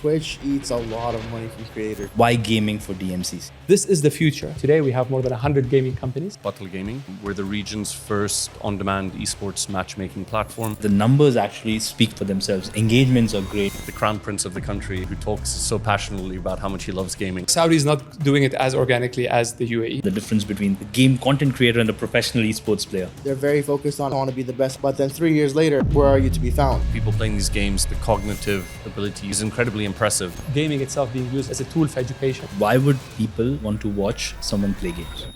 Twitch eats a lot of money from creators. Why gaming for DMCC? This is the future. Today we have more than 100 gaming companies. Batal Gaming, we're the region's first on-demand eSports matchmaking platform. The numbers actually speak for themselves. Engagements are great. The crown prince of the country who talks so passionately about how much he loves gaming. Saudi is not doing it as organically as the UAE. The difference between the game content creator and the professional esports player. They're very focused on I want to be the best, but then 3 years later, where are you to be found? People playing these games, the cognitive ability is incredibly impressive. Gaming itself being used as a tool for education. Why would people want to watch someone play games?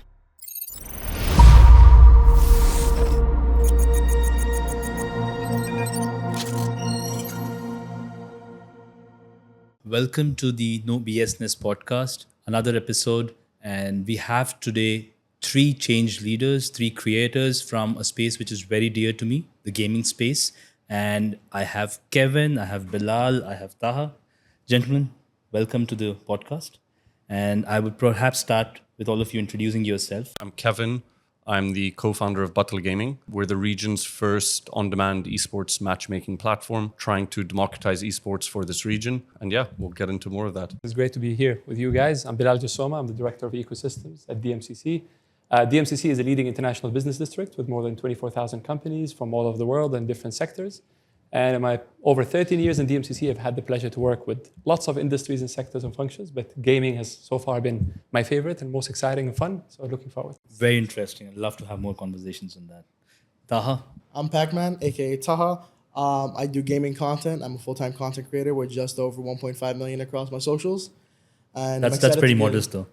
Welcome to the NoBSness podcast, another episode, and we have today 3 change leaders, 3 creators from a space which is very dear to me, the gaming space. And I have Kevin, I have Bilal, I have Taha. Gentlemen, welcome to the podcast. And I would perhaps start with all of you introducing yourself. I'm Kevin. I'm the co-founder of Batal Gaming. We're the region's first on-demand eSports matchmaking platform, trying to democratize eSports for this region. And yeah, we'll get into more of that. It's great to be here with you guys. I'm Belal Jassoma. I'm the Director of Ecosystems at DMCC. DMCC is a leading international business district with more than 24,000 companies from all over the world and different sectors. And in my over 13 years in DMCC, I've had the pleasure to work with lots of industries and sectors and functions, but gaming has so far been my favorite and most exciting and fun. So looking forward. Very interesting. I'd love to have more conversations on that. Taha? I'm Pacman, aka Taha. I do gaming content. I'm a full-time content creator with just over 1.5 million across my socials. And That's pretty modest though.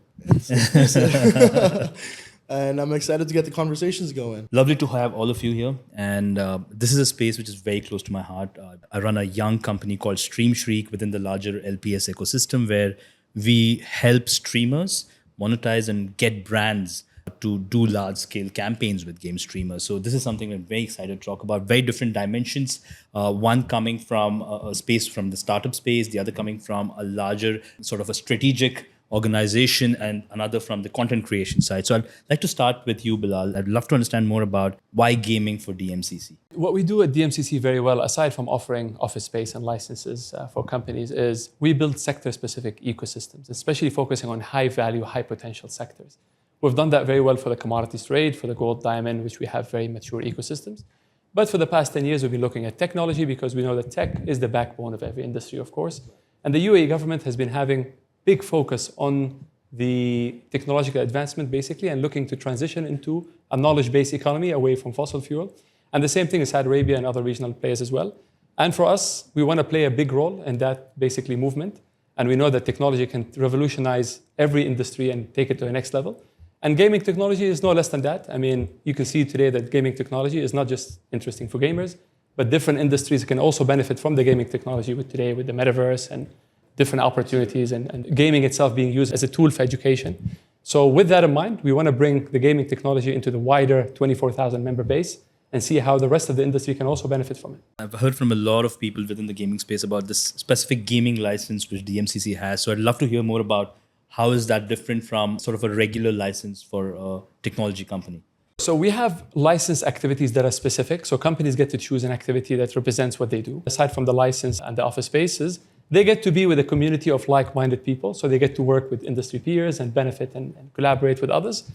And I'm excited to get the conversations going. Lovely to have all of you here. And this is a space which is very close to my heart. I run a young company called Stream Shriek within the larger LPS ecosystem where we help streamers monetize and get brands to do large-scale campaigns with game streamers. So this is something I'm very excited to talk about. Very different dimensions. One coming from a space from the startup space, the other coming from a larger sort of a strategic organization, and another from the content creation side. So I'd like to start with you, Bilal. I'd love to understand more about why gaming for DMCC. What we do at DMCC very well, aside from offering office space and licenses for companies, is we build sector-specific ecosystems, especially focusing on high-value, high-potential sectors. We've done that very well for the commodities trade, for the gold, diamond, which we have very mature ecosystems. But for the past 10 years, we've been looking at technology because we know that tech is the backbone of every industry, of course. And the UAE government has been having big focus on the technological advancement, basically, and looking to transition into a knowledge-based economy away from fossil fuel. And the same thing is Saudi Arabia and other regional players as well. And for us, we want to play a big role in that basically movement. And we know that technology can revolutionize every industry and take it to the next level. And gaming technology is no less than that. I mean, you can see today that gaming technology is not just interesting for gamers, but different industries can also benefit from the gaming technology with today, with the Metaverse and different opportunities and gaming itself being used as a tool for education. So with that in mind, we want to bring the gaming technology into the wider 24,000 member base and see how the rest of the industry can also benefit from it. I've heard from a lot of people within the gaming space about this specific gaming license which DMCC has. So I'd love to hear more about how is that different from sort of a regular license for a technology company. So we have licensed activities that are specific. So companies get to choose an activity that represents what they do. Aside from the license and the office spaces, they get to be with a community of like-minded people. So they get to work with industry peers and benefit and collaborate with others.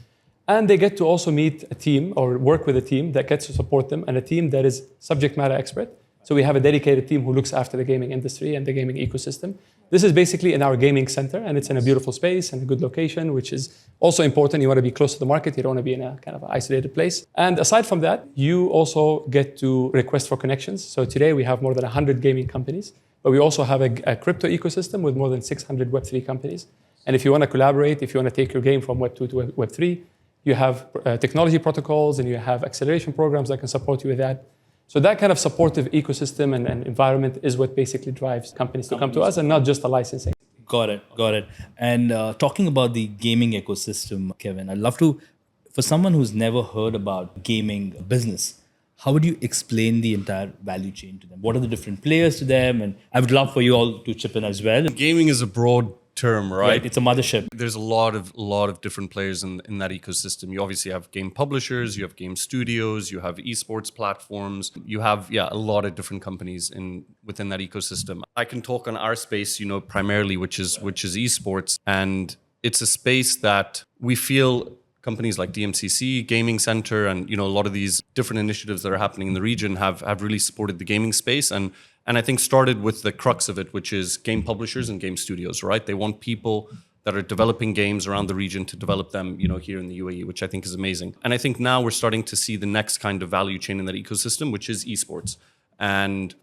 And they get to also meet a team or work with a team that gets to support them and a team that is subject matter expert. So we have a dedicated team who looks after the gaming industry and the gaming ecosystem. This is basically in our gaming center, and it's in a beautiful space and a good location, which is also important. You want to be close to the market. You don't want to be in a kind of isolated place. And aside from that, you also get to request for connections. So today we have more than 100 gaming companies, but we also have a crypto ecosystem with more than 600 Web3 companies. And if you want to collaborate, if you want to take your game from Web2 to Web3, you have technology protocols and you have acceleration programs that can support you with that. So that kind of supportive ecosystem and environment is what basically drives companies to come to us and not just the licensing. Got it. And talking about the gaming ecosystem, Kevin, I'd love to, for someone who's never heard about gaming business, how would you explain the entire value chain to them? What are the different players to them? And I would love for you all to chip in as well. Gaming is a broad term, right? Right. It's a mothership. There's a lot of different players in that ecosystem. You obviously have game publishers, you have game studios, you have esports platforms, you have a lot of different companies within that ecosystem. I can talk on our space, primarily, which is esports, and it's a space that we feel companies like DMCC, Gaming Center, and a lot of these different initiatives that are happening in the region have really supported the gaming space, and I think started with the crux of it, which is game publishers and game studios, right? They want people that are developing games around the region to develop them, here in the UAE, which I think is amazing. And I think now we're starting to see the next kind of value chain in that ecosystem, which is esports. And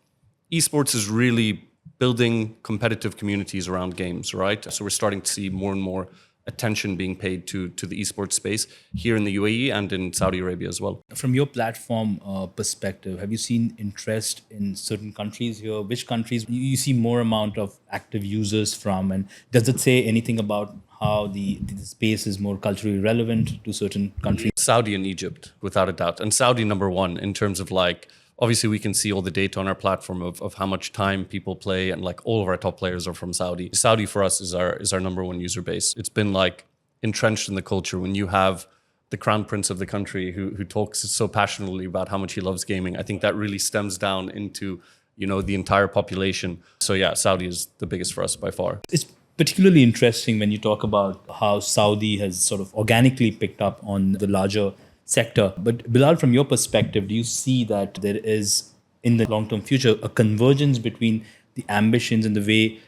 esports is really building competitive communities around games, right? So we're starting to see more and more attention being paid to the esports space here in the UAE and in Saudi Arabia as well. From your platform perspective, have you seen interest in certain countries here? Which countries you see more amount of active users from? And does it say anything about how the space is more culturally relevant to certain countries? Saudi and Egypt, without a doubt. And Saudi number one in terms of obviously we can see all the data on our platform of how much time people play, and all of our top players are from Saudi. Saudi for us is our number one user base. It's been entrenched in the culture. When you have the crown prince of the country who talks so passionately about how much he loves gaming, I think that really stems down into the entire population. So Saudi is the biggest for us by far. It's particularly interesting when you talk about how Saudi has sort of organically picked up on the larger sector. But Bilal, from your perspective, do you see that there is, in the long-term future, a convergence between the ambitions and the way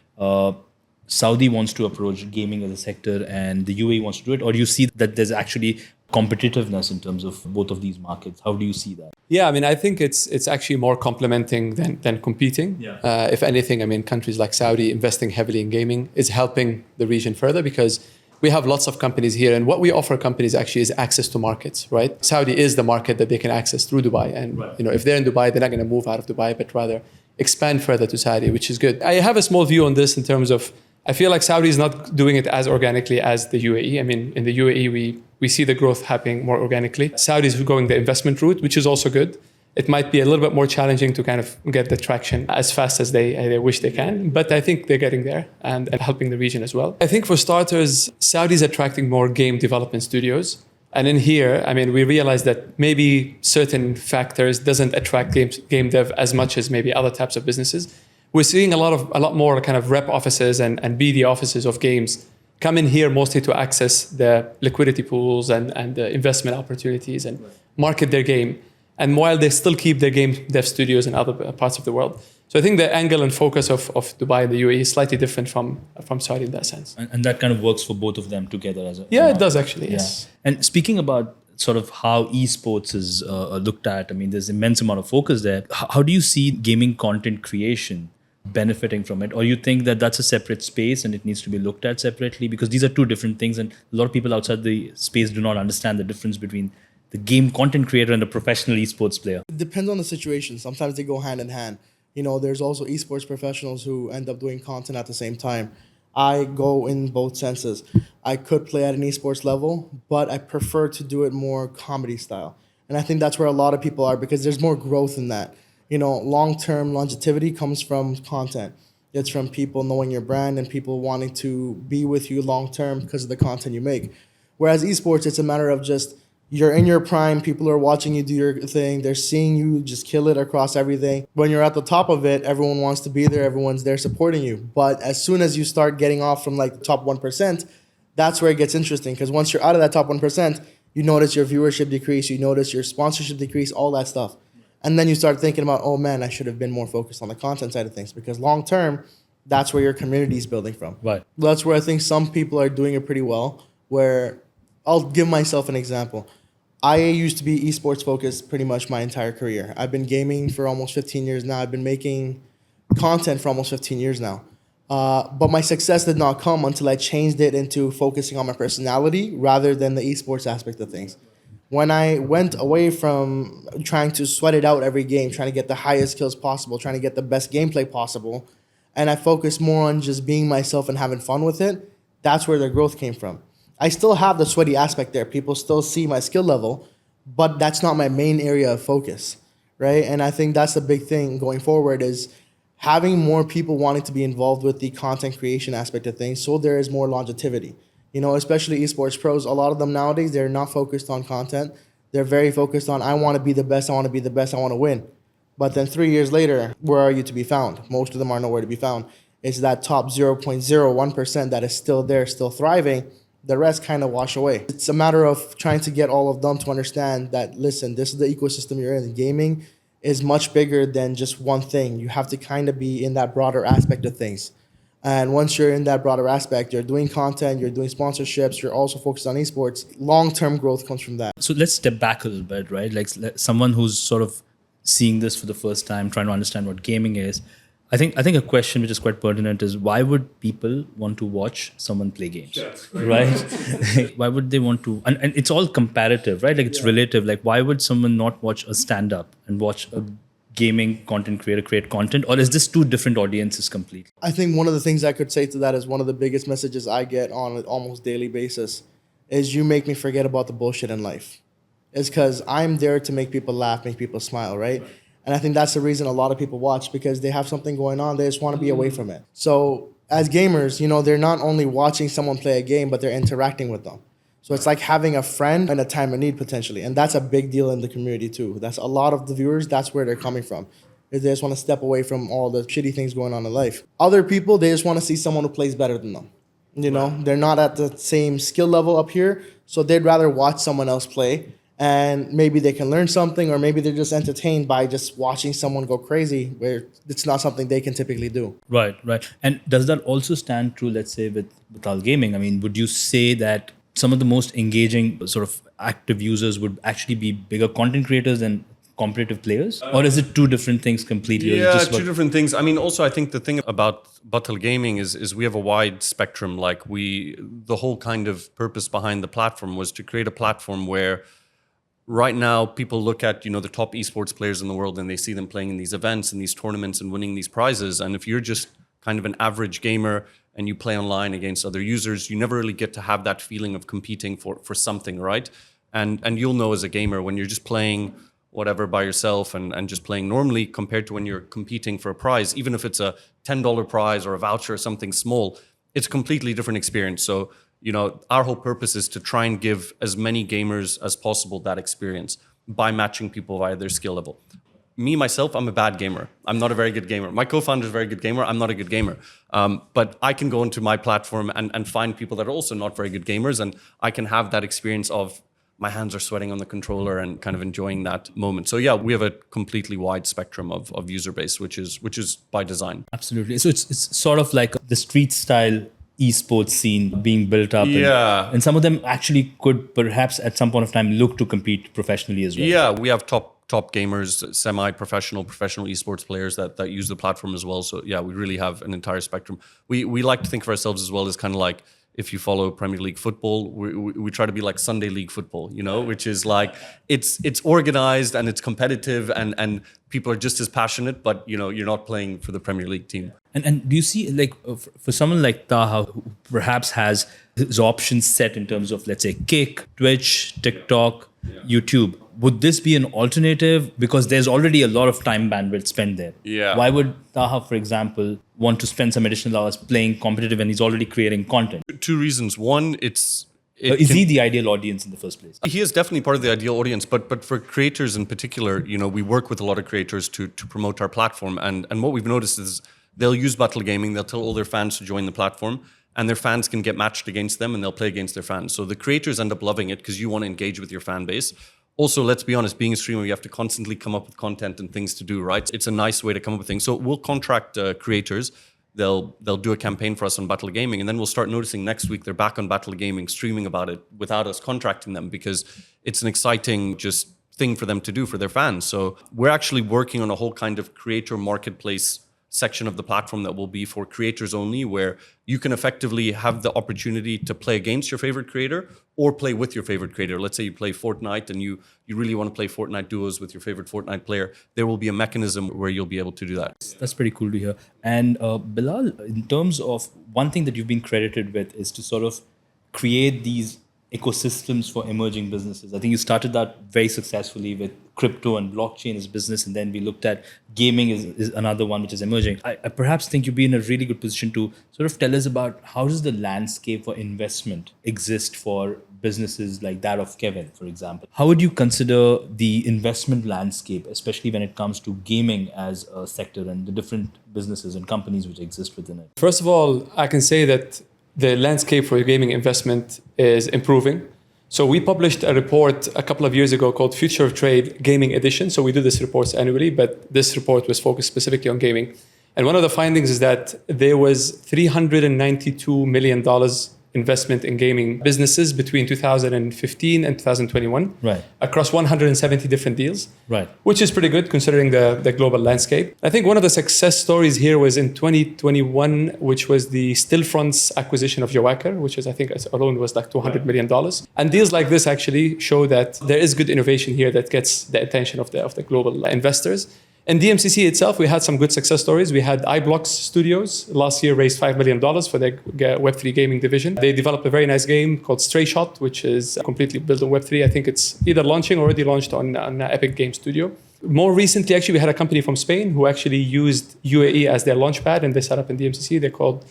Saudi wants to approach gaming as a sector and the UAE wants to do it? Or do you see that there's actually competitiveness in terms of both of these markets? How do you see that? Yeah, I think it's actually more complementing than competing. Yeah. If anything, countries like Saudi investing heavily in gaming is helping the region further, because we have lots of companies here, and what we offer companies actually is access to markets, right? Saudi is the market that they can access through Dubai, and right. if they're in Dubai, they're not going to move out of Dubai, but rather expand further to Saudi, which is good. I have a small view on this in terms of, I feel like Saudi is not doing it as organically as the UAE. In the UAE, we see the growth happening more organically. Saudi is going the investment route, which is also good. It might be a little bit more challenging to kind of get the traction as fast as they wish they can, but I think they're getting there and helping the region as well. I think for starters, Saudi is attracting more game development studios. And in here, we realize that maybe certain factors doesn't attract game dev as much as maybe other types of businesses. We're seeing a lot more kind of rep offices and BD offices of games come in here mostly to access the liquidity pools and the investment opportunities and market their game. And while they still keep their game dev studios in other parts of the world. So I think the angle and focus of Dubai and the UAE is slightly different from Saudi in that sense. And that kind of works for both of them together as a... Yeah, it does actually, yes. And speaking about sort of how esports is looked at, there's immense amount of focus there. How do you see gaming content creation benefiting from it? Or you think that that's a separate space and it needs to be looked at separately? Because these are two different things, and a lot of people outside the space do not understand the difference between the game content creator and the professional esports player. It depends on the situation. Sometimes they go hand in hand. There's also esports professionals who end up doing content at the same time. I go in both senses. I could play at an esports level, but I prefer to do it more comedy style. And I think that's where a lot of people are, because there's more growth in that. Long-term longevity comes from content. It's from people knowing your brand and people wanting to be with you long-term because of the content you make. Whereas esports, it's a matter of just, you're in your prime, people are watching you do your thing, they're seeing you just kill it across everything. When you're at the top of it, everyone wants to be there, everyone's there supporting you. But as soon as you start getting off from the top 1%, that's where it gets interesting, because once you're out of that top 1%, you notice your viewership decrease, you notice your sponsorship decrease, all that stuff. And then you start thinking about, oh man, I should have been more focused on the content side of things, because long term, that's where your community is building from. Right. That's where I think some people are doing it pretty well, where I'll give myself an example. I used to be esports focused pretty much my entire career. I've been gaming for almost 15 years now. I've been making content for almost 15 years now. But my success did not come until I changed it into focusing on my personality rather than the esports aspect of things. When I went away from trying to sweat it out every game, trying to get the highest kills possible, trying to get the best gameplay possible, and I focused more on just being myself and having fun with it, that's where the growth came from. I still have the sweaty aspect there. People still see my skill level, but that's not my main area of focus, right? And I think that's the big thing going forward is having more people wanting to be involved with the content creation aspect of things, so there is more longevity. Especially esports pros, a lot of them nowadays, they're not focused on content. They're very focused on, I want to be the best, I want to be the best, I want to win. But then 3 years later, where are you to be found? Most of them are nowhere to be found. It's that top 0.01% that is still there, still thriving. The rest kind of wash away. It's a matter of trying to get all of them to understand that, listen, this is the ecosystem you're in. Gaming is much bigger than just one thing. You have to kind of be in that broader aspect of things. And once you're in that broader aspect, you're doing content, you're doing sponsorships, you're also focused on esports, long-term growth comes from that. So let's step back a little bit, right? Like someone who's sort of seeing this for the first time, trying to understand what gaming is. I think a question which is quite pertinent is, why would people want to watch someone play games, right? Why would they want to? And it's all comparative, right? Like it's relative. Like why would someone not watch a stand-up and watch a gaming content creator create content? Or is this two different audiences completely? I think one of the things I could say to that is one of the biggest messages I get on an almost daily basis is, you make me forget about the bullshit in life. It's because I'm there to make people laugh, make people smile, right? And I think that's the reason a lot of people watch, because they have something going on. They just want to be away from it. So as gamers, they're not only watching someone play a game, but they're interacting with them. So it's like having a friend in a time of need potentially. And that's a big deal in the community too. That's a lot of the viewers, that's where they're coming from. Is they just want to step away from all the shitty things going on in life. Other people, they just want to see someone who plays better than them. They're not at the same skill level up here. So they'd rather watch someone else play. And maybe they can learn something, or maybe they're just entertained by just watching someone go crazy, where it's not something they can typically do. Right. And does that also stand true, let's say, with Batal Gaming? I mean, would you say that some of the most engaging sort of active users would actually be bigger content creators than competitive players? Or is it two different things completely? Yeah, two different things. I mean, also, I think the thing about Batal Gaming is we have a wide spectrum. Like the whole kind of purpose behind the platform was to create a platform where right now people look at, the top esports players in the world, and they see them playing in these events and these tournaments and winning these prizes. And if you're just kind of an average gamer and you play online against other users, you never really get to have that feeling of competing for something, right? And you'll know as a gamer, when you're just playing whatever by yourself and just playing normally, compared to when you're competing for a prize, even if it's a $10 prize or a voucher or something small, it's a completely different experience. So our whole purpose is to try and give as many gamers as possible that experience by matching people via their skill level. Me, myself, I'm a bad gamer. I'm not a very good gamer. My co-founder is a very good gamer. I'm not a good gamer. But I can go into my platform and find people that are also not very good gamers, and I can have that experience of my hands are sweating on the controller and kind of enjoying that moment. So yeah, we have a completely wide spectrum of user base, which is by design. Absolutely. So it's sort of like the street style esports scene being built up. Yeah. And some of them actually could perhaps at some point of time look to compete professionally as well. Yeah, we have top gamers, semi-professional, professional esports players that use the platform as well. So yeah, we really have an entire spectrum. We like to think of ourselves as well as kind of like, if you follow Premier League football, we try to be like Sunday League football, which is like, it's organized and it's competitive and people are just as passionate, but you're not playing for the Premier League team. And do you see, like, for someone like Taha, who perhaps has his options set in terms of, let's say, Kick, Twitch, TikTok, YouTube, would this be an alternative? Because there's already a lot of time bandwidth spent there. Yeah. Why would Taha, for example, want to spend some additional hours playing competitive when he's already creating content? Two reasons. One, is he the ideal audience in the first place? He is definitely part of the ideal audience, but for creators in particular, we work with a lot of creators to promote our platform. And what we've noticed is they'll use Batal Gaming, they'll tell all their fans to join the platform, and their fans can get matched against them and they'll play against their fans. So the creators end up loving it because you want to engage with your fan base. Also, let's be honest, being a streamer, you have to constantly come up with content and things to do, right? It's a nice way to come up with things. So we'll contract creators. They'll do a campaign for us on Batal Gaming, and then we'll start noticing next week they're back on Batal Gaming streaming about it without us contracting them, because it's an exciting just thing for them to do for their fans. So we're actually working on a whole kind of creator marketplace section of the platform that will be for creators only, where you can effectively have the opportunity to play against your favorite creator or play with your favorite creator. Let's say you play Fortnite and you really want to play Fortnite duos with your favorite Fortnite player. There will be a mechanism where you'll be able to do that. That's pretty cool to hear. And Bilal, in terms of one thing that you've been credited with is to sort of create these ecosystems for emerging businesses. I think you started that very successfully with crypto and blockchain as business, and then we looked at gaming is another one which is emerging. I perhaps think you'd be in a really good position to sort of tell us about how does the landscape for investment exist for businesses like that of Kevin, for example. How would you consider the investment landscape, especially when it comes to gaming as a sector and the different businesses and companies which exist within it? First of all, I can say that the landscape for gaming investment is improving. So we published a report a couple of years ago called Future of Trade Gaming Edition. So we do this reports annually, but this report was focused specifically on gaming. And one of the findings is that there was $392 million investment in gaming businesses between 2015 and 2021 across 170 different deals, which is pretty good considering the global landscape. I think one of the success stories here was in 2021, which was the Stillfront's acquisition of Jawakar, which is, I think, alone was like $200 million. And deals like this actually show that there is good innovation here that gets the attention of the global investors. In DMCC itself, we had some good success stories. We had iBlocks Studios last year raised $5 million for their Web3 gaming division. They developed a very nice game called Stray Shot, which is completely built on Web3. I think it's either launching or already launched on Epic Game Studio. More recently, actually, we had a company from Spain who actually used UAE as their launchpad, and they set up in DMCC. They're called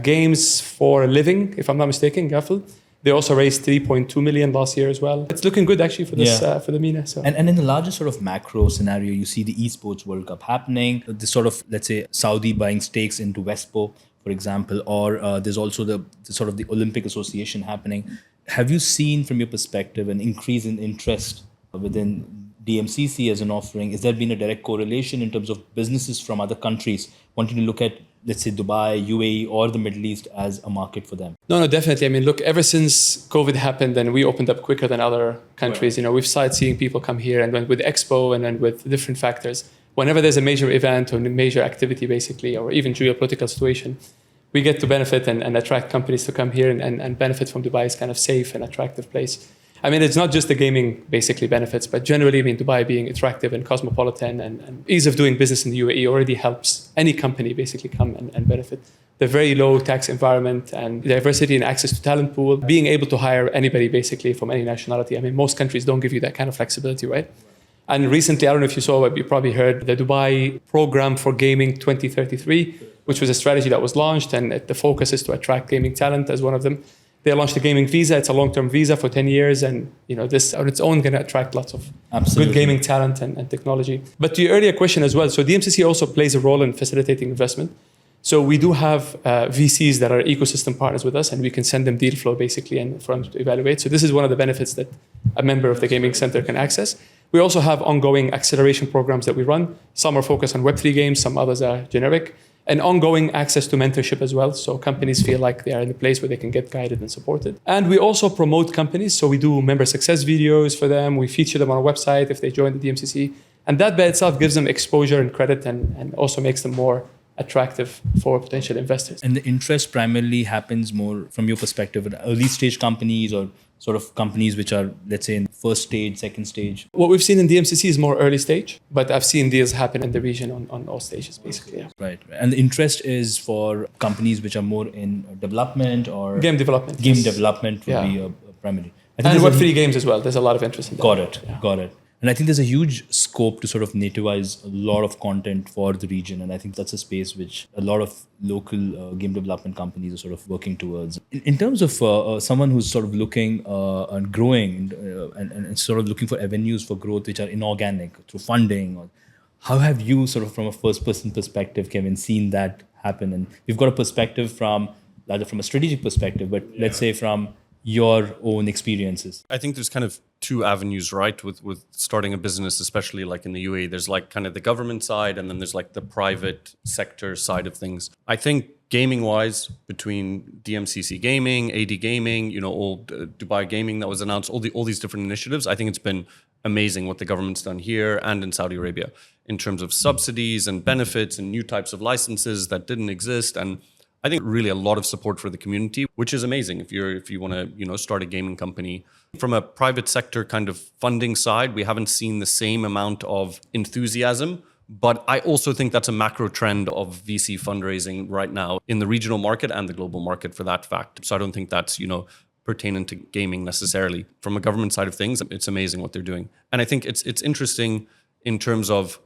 Games for a Living, if I'm not mistaken, Gaffel. They also raised 3.2 million last year as well. It's looking good actually for this for the MENA. So. And in the larger sort of macro scenario, you see the eSports World Cup happening. This sort of, let's say, Saudi buying stakes into Wespo, for example, or there's also the sort of the Olympic Association happening. Have you seen, from your perspective, an increase in interest within DMCC as an offering? Has there been a direct correlation in terms of businesses from other countries wanting to look at, let's say, Dubai, UAE, or the Middle East as a market for them? No, definitely. I mean, look, ever since COVID happened and we opened up quicker than other countries, you know, we've started seeing people come here, and then with Expo and then with different factors, whenever there's a major event or a major activity, basically, or even geopolitical situation, we get to benefit and attract companies to come here and benefit from Dubai's kind of safe and attractive place. I mean, it's not just the gaming basically benefits, but generally, I mean, Dubai being attractive and cosmopolitan and ease of doing business in the UAE already helps any company basically come and benefit. The very low tax environment and diversity and access to talent pool, being able to hire anybody basically from any nationality. I mean, most countries don't give you that kind of flexibility, right? And recently, I don't know if you saw, but you probably heard the Dubai Program for Gaming 2033, which was a strategy that was launched, and the focus is to attract gaming talent as one of them. They launched a gaming visa. It's a long-term visa for 10 years. And you know, this on its own can attract lots of good gaming talent and technology. But to your earlier question as well, so DMCC also plays a role in facilitating investment. So we do have VCs that are ecosystem partners with us, and we can send them deal flow basically and for them to evaluate. So this is one of the benefits that a member of the gaming center can access. We also have ongoing acceleration programs that we run. Some are focused on Web3 games, some others are generic. And ongoing access to mentorship as well. So companies feel like they are in a place where they can get guided and supported. And we also promote companies. So we do member success videos for them. We feature them on our website if they join the DMCC. And that by itself gives them exposure and credit and also makes them more attractive for potential investors. And the interest primarily happens more from your perspective at early stage companies or sort of companies which are, let's say, in first stage, second stage? What we've seen in DMCC is more early stage, but I've seen deals happen in the region on all stages, basically. Yeah. Right. And the interest is for companies which are more in development or... Game development. Game development would be primary. And Web3 games as well. There's a lot of interest in that. Got it. And I think there's a huge scope to sort of nativize a lot of content for the region. And I think that's a space which a lot of local game development companies are sort of working towards. In terms of someone who's sort of looking and growing and sort of looking for avenues for growth which are inorganic through funding, or how have you sort of from a first person perspective, Kevin, seen that happen? And we've got a perspective from rather from a strategic perspective, but let's say from your own experiences. I think there's kind of two avenues, right? With starting a business, especially like in the UAE, there's like kind of the government side, and then there's like the private sector side of things. I think gaming wise, between DMCC Gaming, AD Gaming, you know, all Dubai Gaming that was announced, all these different initiatives, I think it's been amazing what the government's done here and in Saudi Arabia in terms of subsidies and benefits and new types of licenses that didn't exist. And I think really a lot of support for the community, which is amazing if you want to, you know, start a gaming company. From a private sector kind of funding side, we haven't seen the same amount of enthusiasm, but I also think that's a macro trend of VC fundraising right now in the regional market and the global market for that fact. So I don't think that's, you know, pertaining to gaming necessarily. From a government side of things, it's amazing what they're doing. And I think it's interesting in terms of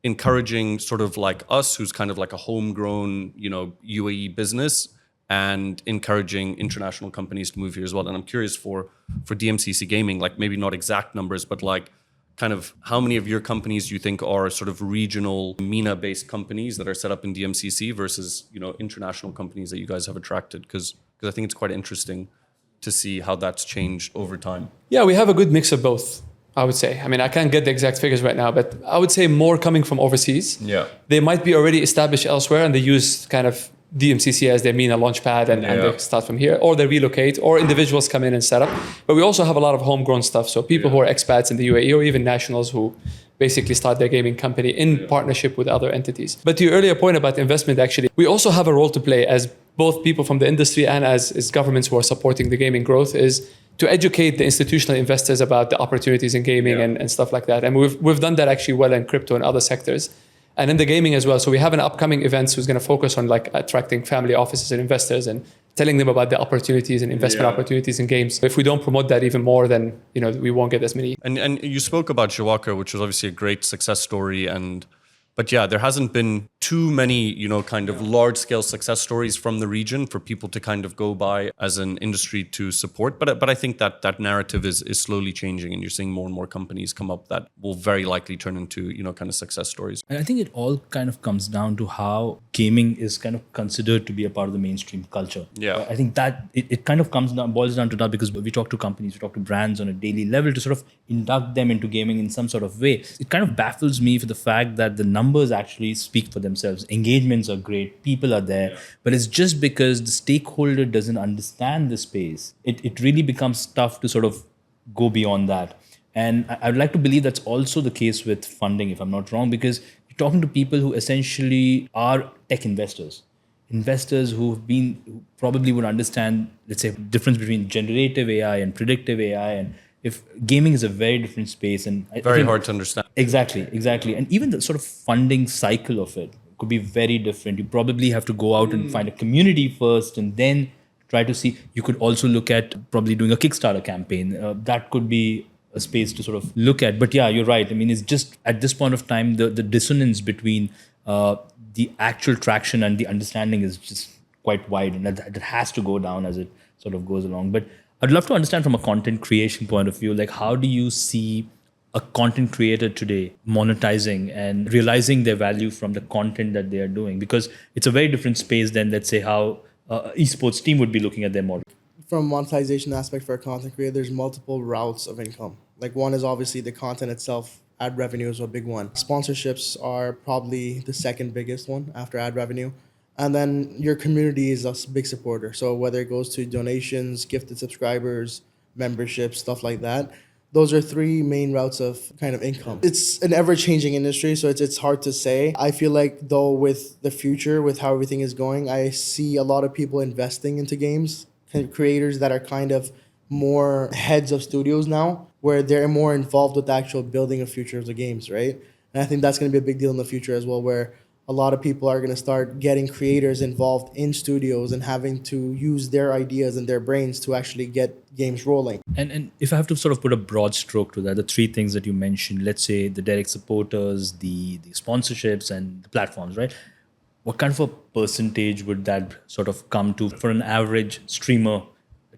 encouraging sort of like us, who's kind of like a homegrown, UAE business, and encouraging international companies to move here as well. And I'm curious for DMCC Gaming, like maybe not exact numbers, but like kind of how many of your companies do you think are sort of regional MENA-based companies that are set up in DMCC versus, international companies that you guys have attracted? Because I think it's quite interesting to see how that's changed over time. Yeah, we have a good mix of both, I would say. I mean, I can't get the exact figures right now, but I would say more coming from overseas. Yeah. They might be already established elsewhere and they use kind of DMCC as their MENA launchpad and they start from here, or they relocate, or individuals come in and set up. But we also have a lot of homegrown stuff. So people who are expats in the UAE or even nationals who basically start their gaming company in partnership with other entities. But to your earlier point about investment, actually, we also have a role to play as both people from the industry and as governments who are supporting the gaming growth, is to educate the institutional investors about the opportunities in gaming and stuff like that. And we've done that actually well in crypto and other sectors. And in the gaming as well. So we have an upcoming event who's going to focus on like attracting family offices and investors and telling them about the opportunities and investment opportunities in games. If we don't promote that even more, then we won't get as many. And you spoke about Jawaka, which was obviously a great success story. But yeah, there hasn't been too many, kind of large-scale success stories from the region for people to kind of go by as an industry to support. But I think that narrative is slowly changing, and you're seeing more and more companies come up that will very likely turn into, kind of success stories. And I think it all kind of comes down to how gaming is kind of considered to be a part of the mainstream culture. Yeah. I think that it kind of boils down to that, because we talk to companies, we talk to brands on a daily level to sort of induct them into gaming in some sort of way. It kind of baffles me for the fact that the numbers actually speak for themselves. Engagements are great, people are there, but it's just because the stakeholder doesn't understand the space. It really becomes tough to sort of go beyond that. And I'd like to believe that's also the case with funding, if I'm not wrong, because you're talking to people who essentially are tech investors who probably would understand, let's say, the difference between generative AI and predictive AI. And if gaming is a very different space, and Very hard to understand. Exactly. And even the sort of funding cycle of it could be very different. You probably have to go out and find a community first and then try to see. You could also look at probably doing a Kickstarter campaign. That could be a space to sort of look at. But yeah, you're right. I mean, it's just at this point of time, the dissonance between the actual traction and the understanding is just quite wide, and that has to go down as it sort of goes along. But I'd love to understand from a content creation point of view, like how do you see a content creator today monetizing and realizing their value from the content that they are doing? Because it's a very different space than, let's say, how esports team would be looking at their model. From a monetization aspect for a content creator, there's multiple routes of income. Like one is obviously the content itself. Ad revenue is a big one. Sponsorships are probably the second biggest one after ad revenue. And then your community is a big supporter. So whether it goes to donations, gifted subscribers, memberships, stuff like that, those are three main routes of kind of income. It's an ever-changing industry, so it's hard to say. I feel like, though, with the future, with how everything is going, I see a lot of people investing into games, creators that are kind of more heads of studios now, where they're more involved with the actual building of future of the games, right? And I think that's going to be a big deal in the future as well, where a lot of people are going to start getting creators involved in studios and having to use their ideas and their brains to actually get games rolling. And if I have to sort of put a broad stroke to that, the three things that you mentioned, let's say the direct supporters, the sponsorships, and the platforms, right? What kind of a percentage would that sort of come to for an average streamer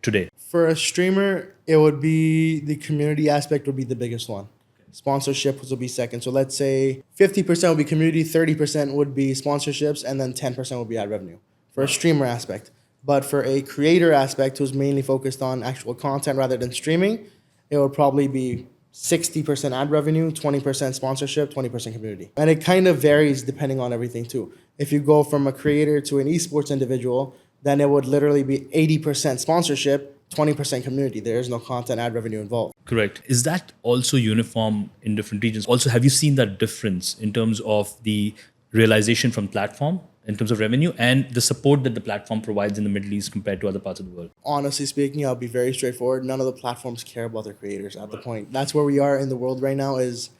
today? For a streamer, it would be the community aspect would be the biggest one. Sponsorships will be second. So let's say 50% would be community, 30% would be sponsorships, and then 10% would be ad revenue for a streamer aspect. But for a creator aspect who's mainly focused on actual content rather than streaming, it would probably be 60% ad revenue, 20% sponsorship, 20% community. And it kind of varies depending on everything too. If you go from a creator to an esports individual, then it would literally be 80% sponsorship, 20% community. There is no content ad revenue involved. Correct. Is that also uniform in different regions? Also, have you seen that difference in terms of the realization from platform in terms of revenue and the support that the platform provides in the Middle East compared to other parts of the world? Honestly speaking, I'll be very straightforward. None of the platforms care about their creators at the point. That's where we are in the world right now, is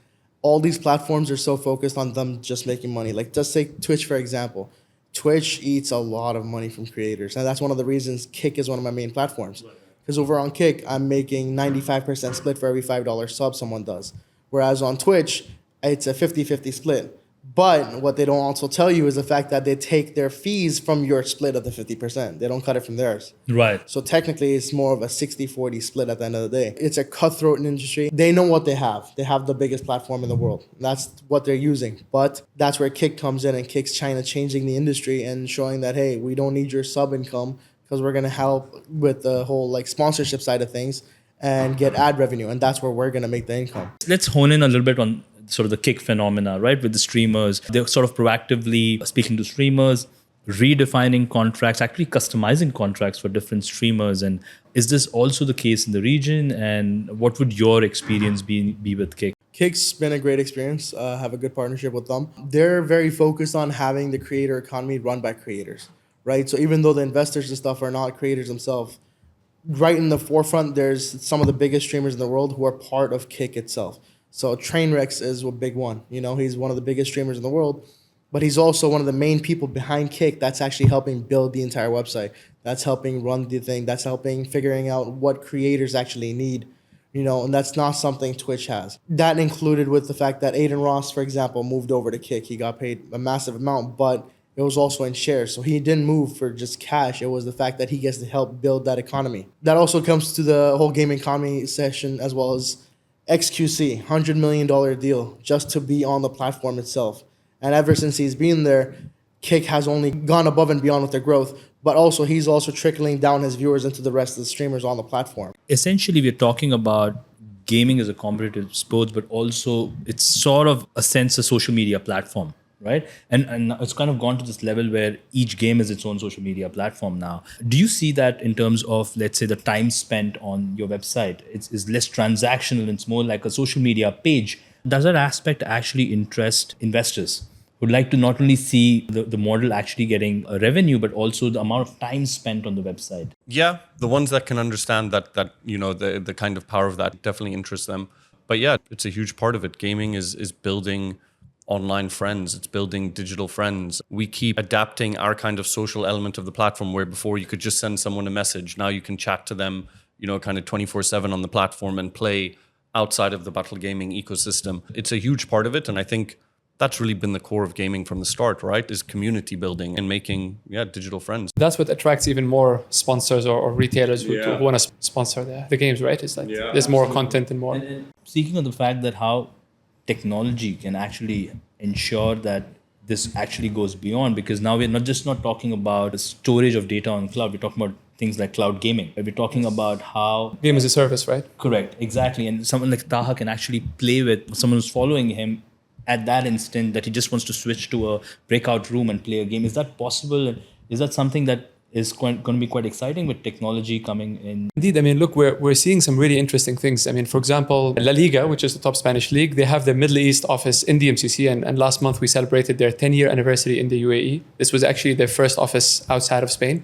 all these platforms are so focused on them just making money. Like just take Twitch, for example. Twitch eats a lot of money from creators. And that's one of the reasons Kick is one of my main platforms. Because Because over on Kick, I'm making 95% split for every $5 sub someone does. Whereas on Twitch, it's a 50-50 split. But what they don't also tell you is the fact that they take their fees from your split of the 50%. They don't cut it from theirs. Right. So technically, it's more of a 60-40 split at the end of the day. It's a cutthroat industry. They know what they have. They have the biggest platform in the world. That's what they're using. But that's where Kick comes in, and Kick's trying to changing the industry and showing that, hey, we don't need your sub income because we're going to help with the whole like sponsorship side of things and get ad revenue. And that's where we're going to make the income. Let's hone in a little bit on sort of the Kick phenomena, right? With the streamers, they're sort of proactively speaking to streamers, redefining contracts, actually customizing contracts for different streamers. And is this also the case in the region? And what would your experience be with Kick? Kick's been a great experience. Have a good partnership with them. They're very focused on having the creator economy run by creators, right? So even though the investors and stuff are not creators themselves, right in the forefront, there's some of the biggest streamers in the world who are part of Kick itself. So Trainwreck is a big one. You know, he's one of the biggest streamers in the world, but he's also one of the main people behind Kick that's actually helping build the entire website. That's helping run the thing. That's helping figuring out what creators actually need, you know, and that's not something Twitch has. That included with the fact that Aiden Ross, for example, moved over to Kick. He got paid a massive amount, but it was also in shares. So he didn't move for just cash. It was the fact that he gets to help build that economy. That also comes to the whole gaming economy session, as well as XQC, $100 million deal just to be on the platform itself. And ever since he's been there, Kick has only gone above and beyond with their growth, but also he's also trickling down his viewers into the rest of the streamers on the platform. Essentially, we're talking about gaming as a competitive sport, but also it's sort of a sense of social media platform, right? And it's kind of gone to this level where each game is its own social media platform now. Do you see that in terms of, let's say, the time spent on your website? It's less transactional and it's more like a social media page. Does that aspect actually interest investors who'd like to not only see the model actually getting a revenue, but also the amount of time spent on the website? Yeah, the ones that can understand that you know, the kind of power of that definitely interests them. But yeah, it's a huge part of it. Gaming is building online friends. It's building digital friends. We keep adapting our kind of social element of the platform, where before you could just send someone a message. Now you can chat to them, you know, kind of 24/7 on the platform and play outside of the Batal Gaming ecosystem. It's a huge part of it. And I think that's really been the core of gaming from the start, right? Is community building and making, digital friends. That's what attracts even more sponsors or retailers who want to sponsor the games, right? It's like there's more content and more. And speaking of the fact that how technology can actually ensure that this actually goes beyond, because now we're not talking about the storage of data on cloud. We're talking about things like cloud gaming. We're talking about how Game as a service, right? correct, exactly, and someone like Taha can actually play with someone who's following him at that instant, that he just wants to switch to a breakout room and play a game. Is that possible? And is that something that is going to be quite exciting with technology coming in? Indeed. I mean, look, we're seeing some really interesting things. I mean, for example, La Liga, which is the top Spanish league, they have their Middle East office in DMCC. And last month we celebrated their 10-year anniversary in the UAE. This was actually their first office outside of Spain.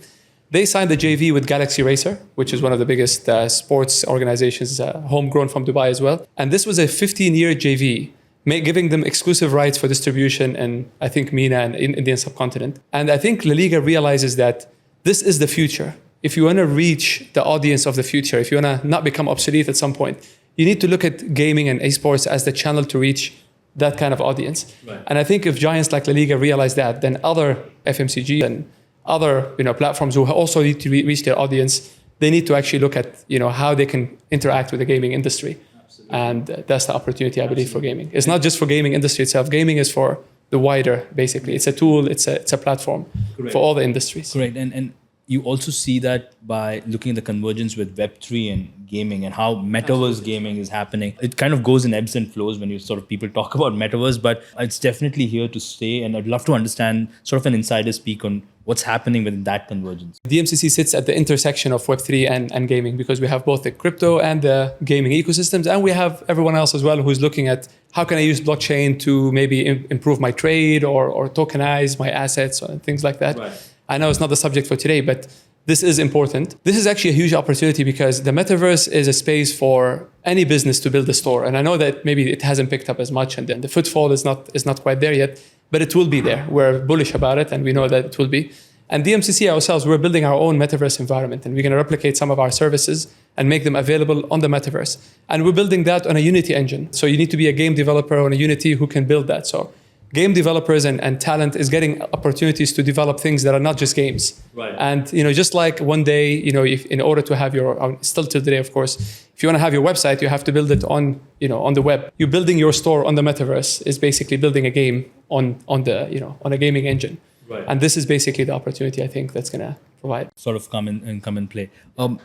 They signed the JV with Galaxy Racer, which is one of the biggest sports organizations, homegrown from Dubai as well. And this was a 15-year JV, giving them exclusive rights for distribution in, I think, MENA and Indian subcontinent. And I think La Liga realizes that this is the future. If you want to reach the audience of the future, if you want to not become obsolete at some point, you need to look at gaming and esports as the channel to reach that kind of audience. Right. And I think if giants like La Liga realize that, then other FMCG and other platforms who also need to reach their audience, they need to actually look at how they can interact with the gaming industry. Absolutely. And that's the opportunity, I believe, for gaming. It's not just for gaming industry itself. Gaming is for the wider, basically. It's a tool, it's a platform. Correct. For all the industries. Correct. And you also see that by looking at the convergence with Web3 and gaming and how Metaverse gaming is happening. It kind of goes in ebbs and flows when people talk about Metaverse, but it's definitely here to stay. And I'd love to understand sort of an insider speak on what's happening with that convergence. DMCC sits at the intersection of Web3 and gaming, because we have both the crypto and the gaming ecosystems, and we have everyone else as well who's looking at how can I use blockchain to maybe improve my trade or tokenize my assets and things like that. Right. I know it's not the subject for today, but this is important. This is actually a huge opportunity because the metaverse is a space for any business to build a store. And I know that maybe it hasn't picked up as much and then the footfall is not quite there yet, but it will be there. We're bullish about it and we know that it will be. And DMCC ourselves, we're building our own metaverse environment, and we're going to replicate some of our services and make them available on the metaverse. And we're building that on a Unity engine. So you need to be a game developer on a Unity who can build that. So game developers and talent is getting opportunities to develop things that are not just games. Right. And just like one day, if in order to have your, still to today, of course, if you want to have your website, you have to build it on the web. You building your store on the metaverse is basically building a game on a gaming engine. Right. And this is basically the opportunity I think that's going to provide. Sort of come in play.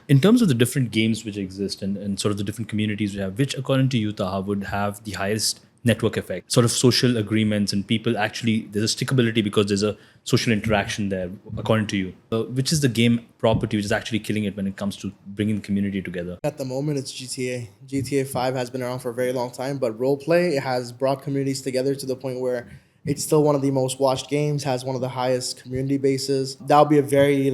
In terms of the different games which exist and sort of the different communities we have, which according to you, Taha, would have the highest network effect, sort of social agreements and people actually, there's a stickability because there's a social interaction there, according to you. Which is the game property which is actually killing it when it comes to bringing the community together? At the moment, it's GTA. GTA 5 has been around for a very long time, but roleplay, it has brought communities together to the point where it's still one of the most watched games, has one of the highest community bases. That'll be a very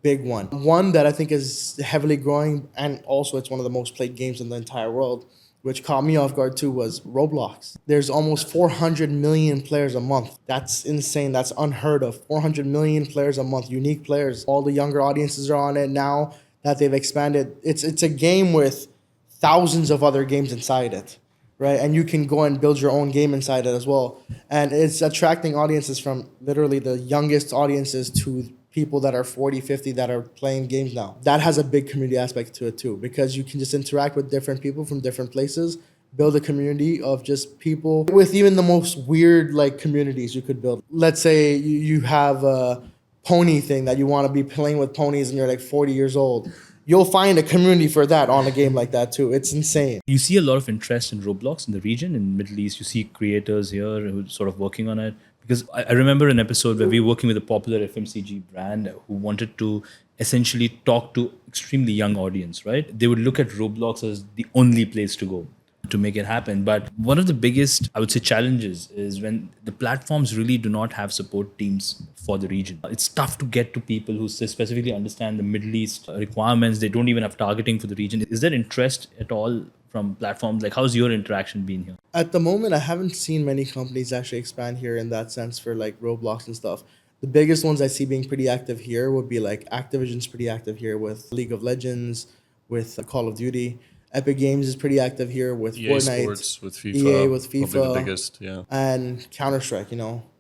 big one. One that I think is heavily growing, and also it's one of the most played games in the entire world, which caught me off guard too, was Roblox. There's almost 400 million players a month. That's insane. That's unheard of. 400 million players a month, unique players. All the younger audiences are on it now that they've expanded. It's a game with thousands of other games inside it, right? And you can go and build your own game inside it as well. And it's attracting audiences from literally the youngest audiences to people that are 40, 50 that are playing games now. That has a big community aspect to it too, because you can just interact with different people from different places, build a community of just people with even the most weird communities you could build. Let's say you have a pony thing that you want to be playing with ponies and you're 40 years old. You'll find a community for that on a game like that too. It's insane. You see a lot of interest in Roblox in the region, in Middle East. You see creators here who are sort of working on it. Because I remember an episode where we were working with a popular FMCG brand who wanted to essentially talk to extremely young audience, right? They would look at Roblox as the only place to go to make it happen. But one of the biggest, I would say, challenges is when the platforms really do not have support teams for the region. It's tough to get to people who specifically understand the Middle East requirements. They don't even have targeting for the region. Is there interest at all from platforms? How's your interaction been here? At the moment, I haven't seen many companies actually expand here in that sense for Roblox and stuff. The biggest ones I see being pretty active here would be Activision's pretty active here with League of Legends, with Call of Duty. Epic Games is pretty active here with EA Fortnite. Sports, with FIFA. EA with FIFA. Probably the biggest, yeah. And Counter-Strike,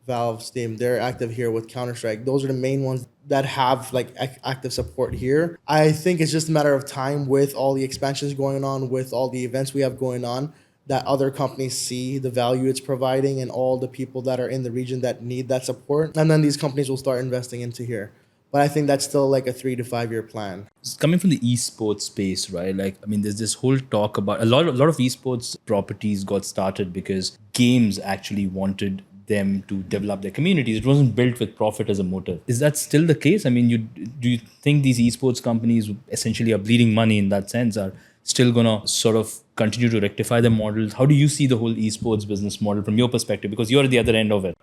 Valve, Steam, they're active here with Counter-Strike. Those are the main ones that have active support here. I think it's just a matter of time with all the expansions going on, with all the events we have going on, that other companies see the value it's providing and all the people that are in the region that need that support. And then these companies will start investing into here. But I think that's still a 3 to 5 year plan. Coming from the esports space, right? There's this whole talk about a lot of esports properties got started because games actually wanted them to develop their communities. It wasn't built with profit as a motive. Is that still the case? Do you think these esports companies essentially are bleeding money in that sense, are still gonna sort of continue to rectify their models? How do you see the whole esports business model from your perspective? Because you're at the other end of it.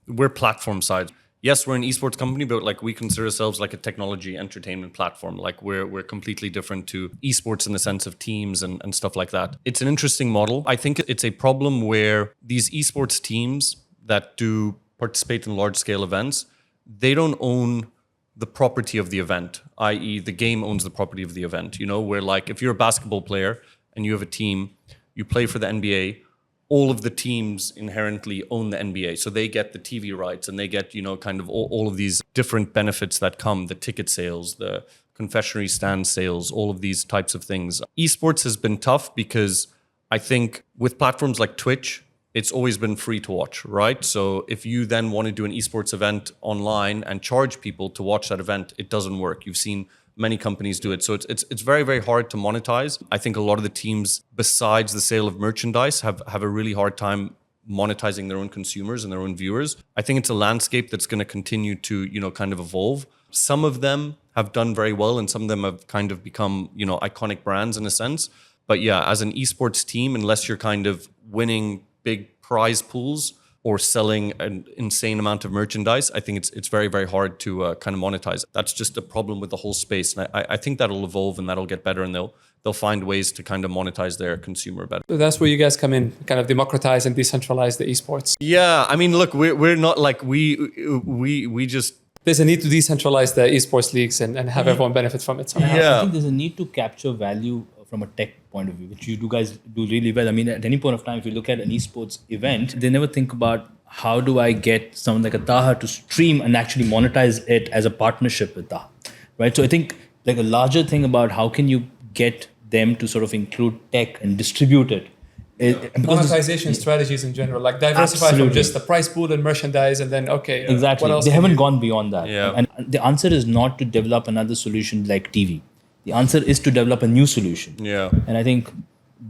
We're platform side. Yes, we're an esports company, but we consider ourselves a technology entertainment platform. We're completely different to esports in the sense of teams and stuff like that. It's an interesting model. I think it's a problem where these esports teams that do participate in large scale events, they don't own the property of the event, i.e. the game owns the property of the event. Where if you're a basketball player and you have a team, you play for the NBA, all of the teams inherently own the NBA. So they get the TV rights and they get, kind of all of these different benefits that come, the ticket sales, the confectionery stand sales, all of these types of things. Esports has been tough because I think with platforms like Twitch, it's always been free to watch, right? So if you then want to do an esports event online and charge people to watch that event, it doesn't work. You've seen many companies do it. So it's very, very hard to monetize. I think a lot of the teams, besides the sale of merchandise, have a really hard time monetizing their own consumers and their own viewers. I think it's a landscape that's going to continue to, kind of evolve. Some of them have done very well and some of them have kind of become, iconic brands in a sense. But yeah, as an esports team, unless you're kind of winning big prize pools, or selling an insane amount of merchandise, I think it's very, very hard to kind of monetize. That's just a problem with the whole space. And I think that'll evolve and that'll get better, and they'll find ways to kind of monetize their consumer better. So that's where you guys come in, kind of democratize and decentralize the esports. Yeah, I mean, look, we're not like we just. There's a need to decentralize the esports leagues and have everyone benefit from it somehow. Yeah. I think there's a need to capture value from a tech point of view, which you guys do really well. I mean, at any point of time, if you look at an esports event, they never think about how do I get someone like a Taha to stream and actually monetize it as a partnership with Taha, right? So I think like a larger thing about how can you get them to sort of include tech and distribute it. Monetization strategies in general, like diversify Absolutely. from just the price pool and merchandise, and then Exactly. what else They can haven't you- gone beyond that. Yeah. And the answer is not to develop another solution like TV. The answer is to develop a new solution. Yeah. And I think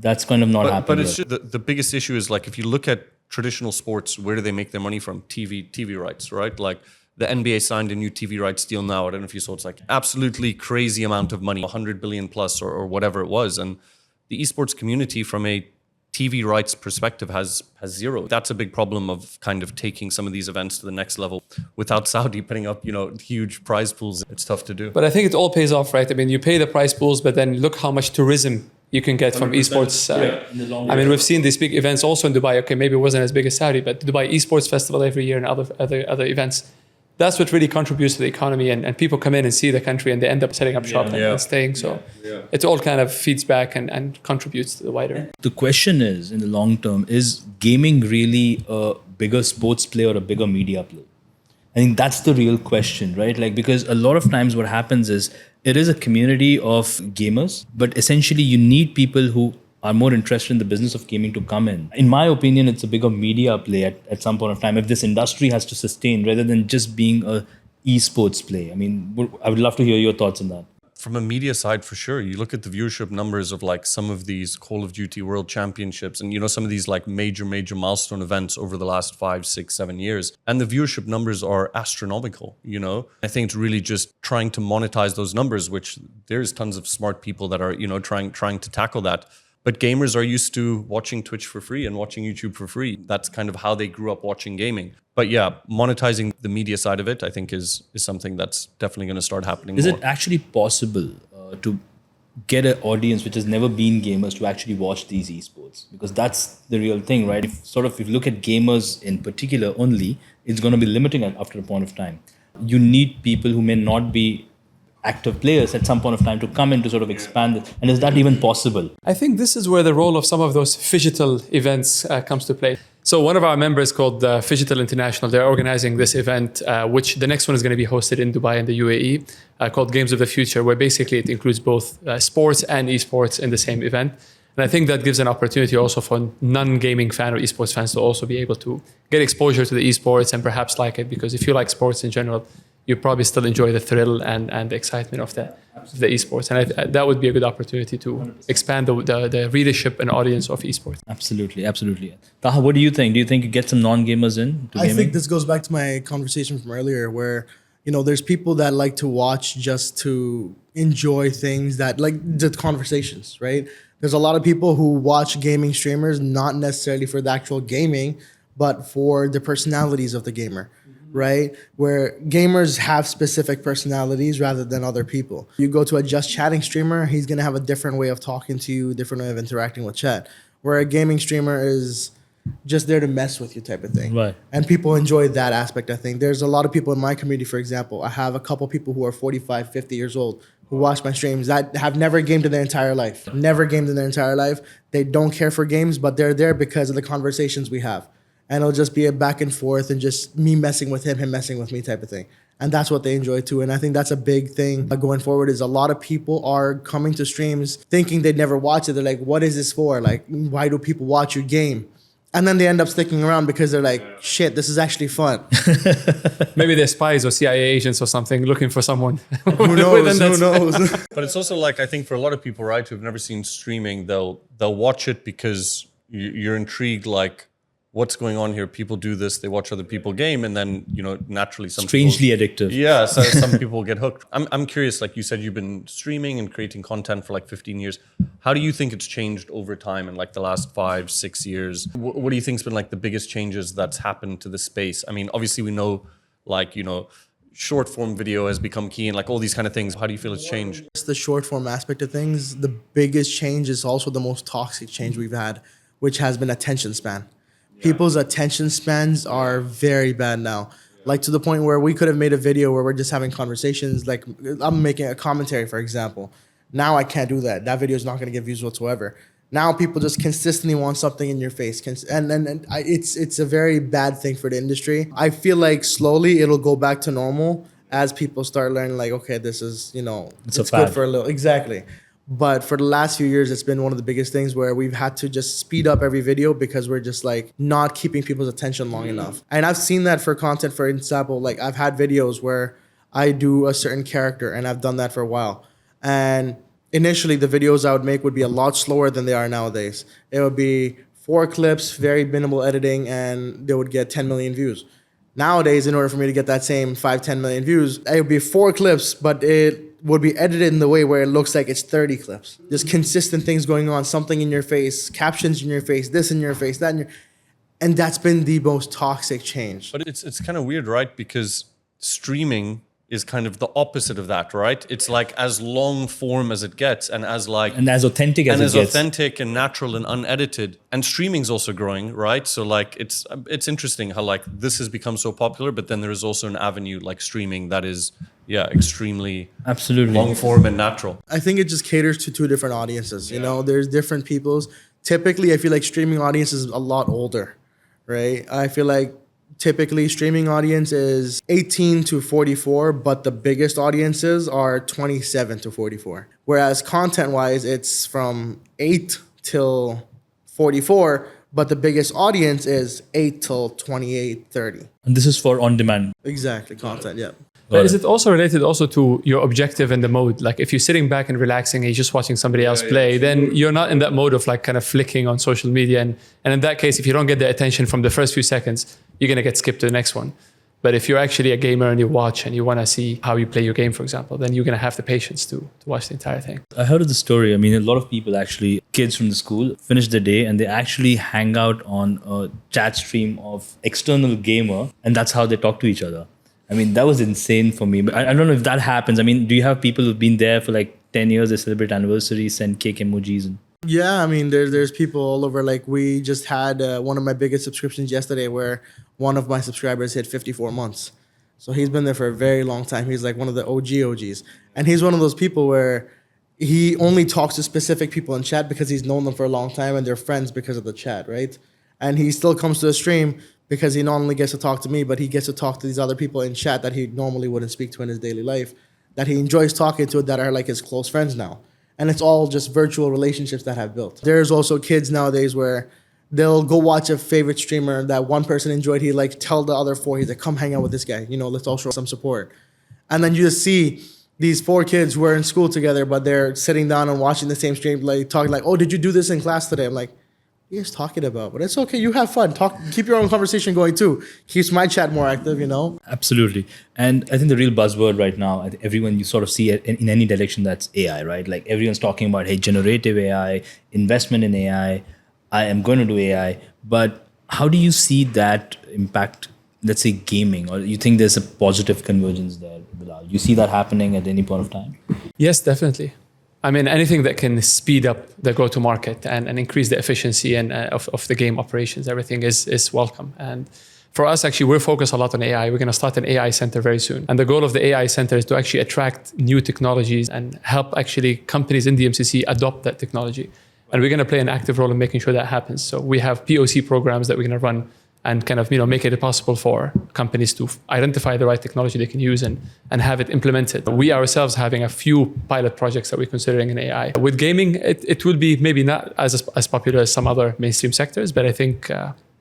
that's kind of not But happening. it's just, the biggest issue is like if you look at traditional sports, where do they make their money from? TV rights, right? Like the NBA signed a new TV rights deal now. I don't know if you saw, it's like absolutely crazy amount of money, 100 billion plus or whatever it was. And the esports community from a TV rights perspective has zero. That's a big problem of kind of taking some of these events to the next level. Without Saudi putting up, huge prize pools, it's tough to do. But I think it all pays off, right? I mean, you pay the price pools, but then look how much tourism you can get from esports. in the long I mean, we've seen these big events also in Dubai. Okay, maybe it wasn't as big as Saudi, but Dubai Esports Festival every year and other events. That's what really contributes to the economy, and people come in and see the country and they end up setting up shop and staying. So it all kind of feeds back and contributes to the wider. The question is, in the long term, is gaming really a bigger sports play or a bigger media play? I think that's the real question, right? Like, because a lot of times what happens is it is a community of gamers, but essentially you need people who are more interested in the business of gaming to come in. In my opinion, it's a bigger media play at some point of time if this industry has to sustain rather than just being a esports play. I mean, I would love to hear your thoughts on that. From a media side, for sure, you look at the viewership numbers of like some of these Call of Duty World Championships and, some of these like major milestone events over the last 5, 6, 7 years. And the viewership numbers are astronomical, I think it's really just trying to monetize those numbers, which there's tons of smart people that are, trying to tackle that. But gamers are used to watching Twitch for free and watching YouTube for free. That's kind of how they grew up watching gaming. But yeah, monetizing the media side of it, I think is something that's definitely going to start happening Is more. it actually possible to get an audience which has never been gamers to actually watch these esports? Because that's the real thing, right? If you look at gamers in particular only, it's going to be limiting after a point of time. You need people who may not be active players at some point of time to come in to sort of expand it. And is that even possible? I think this is where the role of some of those phygital events comes to play. So one of our members called Phygital International, they're organizing this event, which the next one is going to be hosted in Dubai in the UAE, called Games of the Future, where basically it includes both sports and esports in the same event. And I think that gives an opportunity also for non-gaming fan or esports fans to also be able to get exposure to the esports and perhaps like it, because if you like sports in general, you probably still enjoy the thrill and the excitement of the esports. And that would be a good opportunity to expand the readership and audience of esports. Absolutely, absolutely. Taha, what do you think? Do you think you get some non-gamers in to I gaming? think this goes back to my conversation from earlier where, there's people that like to watch just to enjoy things that like the conversations, right? There's a lot of people who watch gaming streamers, not necessarily for the actual gaming, but for the personalities of the gamer, right? Where gamers have specific personalities rather than other people. You go to a just chatting streamer, he's going to have a different way of talking to you, different way of interacting with chat. Where a gaming streamer is just there to mess with you type of thing. Right. And people enjoy that aspect, I think. There's a lot of people in my community, for example. I have a couple people who are 45, 50 years old who watch my streams that have never gamed in their entire life. Never gamed in their entire life. They don't care for games, but they're there because of the conversations we have. And it'll just be a back and forth and just me messing with him messing with me type of thing. And that's what they enjoy too. And I think that's a big thing going forward is a lot of people are coming to streams thinking they'd never watch it. They're like, what is this for? Like, why do people watch your game? And then they end up sticking around because they're like, shit, this is actually fun. Maybe they're spies or CIA agents or something looking for someone. Who knows? Who knows? But it's also like, I think for a lot of people, right, who've never seen streaming, they'll watch it because you're intrigued, like, what's going on here? People do this, they watch other people game, and then, you know, naturally Strangely addictive. Yeah, so some people get hooked. I'm curious, like you said, you've been streaming and creating content for like 15 years. How do you think it's changed over time in like the last 5-6 years? What do you think's been like the biggest changes that's happened to the space? I mean, obviously we know, like, you know, short form video has become key and like all these kind of things. How do you feel it's changed? It's the short form aspect of things. The biggest change is also the most toxic change we've had, which has been attention span. People's attention spans are very bad now. Like to the point where we could have made a video where we're just having conversations. Like I'm making a commentary, for example. Now I can't do that. That video is not going to get views whatsoever. Now people just consistently want something in your face. It's a very bad thing for the industry. I feel like slowly it'll go back to normal as people start learning like, okay, this is, you know, it's good for a little. Exactly. But for the last few years, it's been one of the biggest things where we've had to just speed up every video because we're just like not keeping people's attention long enough. And I've seen that for content, for example, like I've had videos where I do a certain character and I've done that for a while. And initially the videos I would make would be a lot slower than they are nowadays. It would be 4 clips, very minimal editing, and they would get 10 million views. Nowadays, in order for me to get that same 5-10 million views, it would be 4 clips, but it would be edited in the way where it looks like it's 30 clips. Just consistent things going on, something in your face, captions in your face, this in your face, that in your... And that's been the most toxic change. But it's kind of weird, right? Because streaming is kind of the opposite of that, right? It's like as long form as it gets and as like... And as authentic as it gets. And as authentic and natural and unedited. And streaming's also growing, right? So like it's interesting how like this has become so popular, but then there is also an avenue like streaming that is, yeah, extremely... Absolutely. Long form and natural. I think it just caters to 2 different audiences. You know, there's different people's. Typically, I feel like streaming audience is a lot older, right? I feel like typically streaming audience is 18 to 44, but the biggest audiences are 27 to 44. Whereas content-wise, it's from 8 till 44, but the biggest audience is 8 till 28, 30. And this is for on-demand. Exactly, content, yeah. But is it also related also to your objective and the mode? Like if you're sitting back and relaxing and you're just watching somebody else play, then you're not in that mode of like kind of flicking on social media. And in that case, if you don't get the attention from the first few seconds, you're going to get skipped to the next one. But if you're actually a gamer and you watch and you want to see how you play your game, for example, then you're going to have the patience to watch the entire thing. I heard of the story. I mean, a lot of people actually, kids from the school, finish the day and they actually hang out on a chat stream of external gamer, and that's how they talk to each other. I mean, that was insane for me. But I don't know if that happens. I mean, do you have people who've been there for like 10 years, they celebrate anniversaries, send cake emojis? And... Yeah, I mean, there's people all over. Like we just had one of my biggest subscriptions yesterday where one of my subscribers hit 54 months. So he's been there for a very long time. He's like one of the OGs. And he's one of those people where he only talks to specific people in chat because he's known them for a long time and they're friends because of the chat, right? And he still comes to the stream because he not only gets to talk to me, but he gets to talk to these other people in chat that he normally wouldn't speak to in his daily life, that he enjoys talking to, that are like his close friends now. And it's all just virtual relationships that have built. There's also kids nowadays where they'll go watch a favorite streamer that one person enjoyed. He like tell the other 4, he's like, come hang out with this guy. You know, let's all show some support. And then you just see these 4 kids who are in school together, but they're sitting down and watching the same stream, like talking like, oh, did you do this in class today? I'm like, what are you guys talking about? But it's okay. You have fun. Talk. Keep your own conversation going too. Keeps my chat more active, you know? Absolutely. And I think the real buzzword right now, everyone you sort of see it in any direction, that's AI, right? Like everyone's talking about, hey, generative AI, investment in AI. I am going to do AI. But how do you see that impact, let's say, gaming? Or you think there's a positive convergence there, Bilal? You see that happening at any point of time? Yes, definitely. I mean, anything that can speed up the go-to-market and increase the efficiency and of the game operations, everything is welcome. And for us, actually, we're focused a lot on AI. We're going to start an AI center very soon. And the goal of the AI center is to actually attract new technologies and help actually companies in DMCC adopt that technology. And we're going to play an active role in making sure that happens. So we have POC programs that we're going to run and kind of, you know, make it possible for companies to identify the right technology they can use and have it implemented. We ourselves having a few pilot projects that we're considering in AI. With gaming, it will be maybe not as popular as some other mainstream sectors, but I think,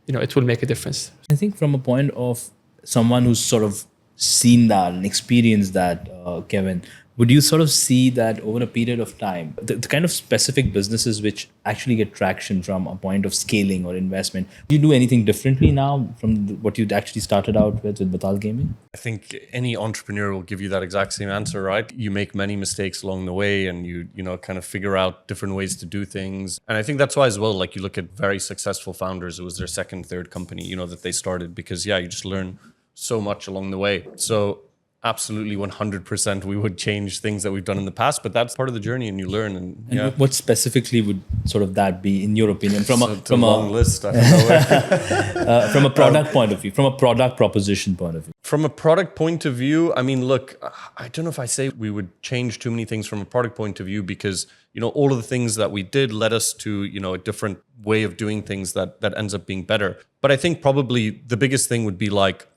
it will make a difference. I think from a point of someone who's sort of seen that and experienced that, Kevin, would you sort of see that over a period of time, the kind of specific businesses which actually get traction from a point of scaling or investment, do you do anything differently now from what you'd actually started out with Batal Gaming? I think any entrepreneur will give you that exact same answer, right? You make many mistakes along the way and you kind of figure out different ways to do things. And I think that's why as well, like you look at very successful founders, it was their second, third company, that they started because you just learn so much along the way. So absolutely 100% we would change things that we've done in the past, but that's part of the journey and you learn. And what specifically would sort of that be in your opinion from a long list? I don't know. From a product point of view, from a product proposition point of view? From a product point of view, I mean, look, I don't know if I say we would change too many things from a product point of view because, all of the things that we did led us to, a different way of doing things that ends up being better. But I think probably the biggest thing would be like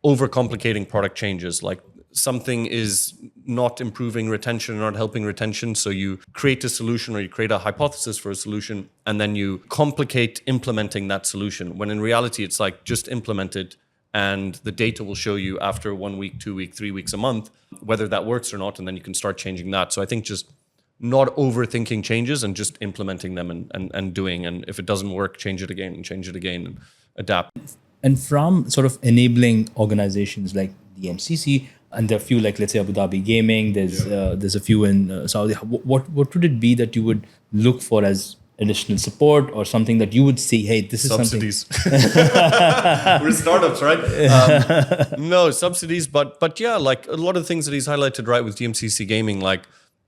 overcomplicating product changes. Like something is not improving retention or not helping retention. So you create a solution or you create a hypothesis for a solution and then you complicate implementing that solution. When in reality, it's like just implement it and the data will show you after 1 week, 2 weeks, 3 weeks, a month, whether that works or not. And then you can start changing that. So I think just not overthinking changes and just implementing them and doing. And if it doesn't work, change it again and adapt. And from sort of enabling organizations like DMCC, and there are a few like, let's say, Abu Dhabi Gaming, there's a few in Saudi. What would it be that you would look for as additional support or something that you would say, hey, this is subsidies. We're startups, right? No, subsidies. But yeah, like a lot of the things that he's highlighted, right, with DMCC Gaming, like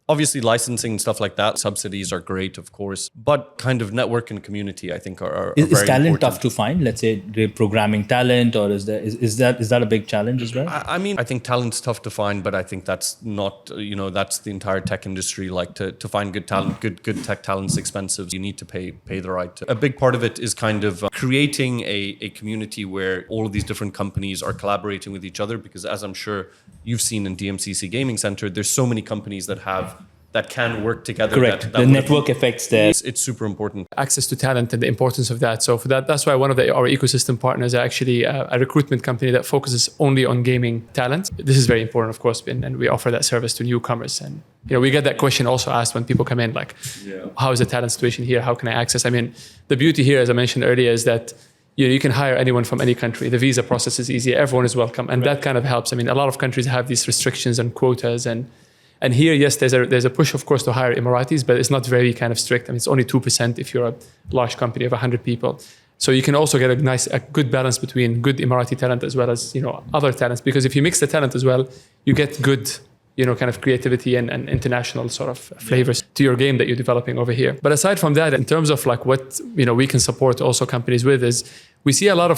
obviously licensing and stuff like that. Subsidies are great, of course, but kind of network and community, I think, are is very talent important. tough to find? Let's say programming talent, or is that a big challenge as well? I mean, I think talent's tough to find, but I think that's not, that's the entire tech industry. Like to find good talent, good tech talent's expensive. You need to pay the right. A big part of it is kind of creating a community where all of these different companies are collaborating with each other. Because as I'm sure you've seen in DMCC Gaming Center, there's so many companies that can work together. Correct. The network effects there. It's super important. Access to talent and the importance of that. So for that's why one of our ecosystem partners are actually a recruitment company that focuses only on gaming talent. This is very important, of course, and we offer that service to newcomers. And we get that question also asked when people come in, like, how is the talent situation here? How can I access? I mean, the beauty here, as I mentioned earlier, is that you can hire anyone from any country. The visa process is easy. Everyone is welcome, and that kind of helps. I mean, a lot of countries have these restrictions and quotas and here, yes, there's a push, of course, to hire Emiratis, but it's not very kind of strict. I mean, it's only 2% if you're a large company of 100 people. So you can also get a good balance between good Emirati talent as well as, other talents. Because if you mix the talent as well, you get good, kind of creativity and international sort of flavors to your game that you're developing over here. But aside from that, in terms of like what, we can support also companies with is we see a lot of,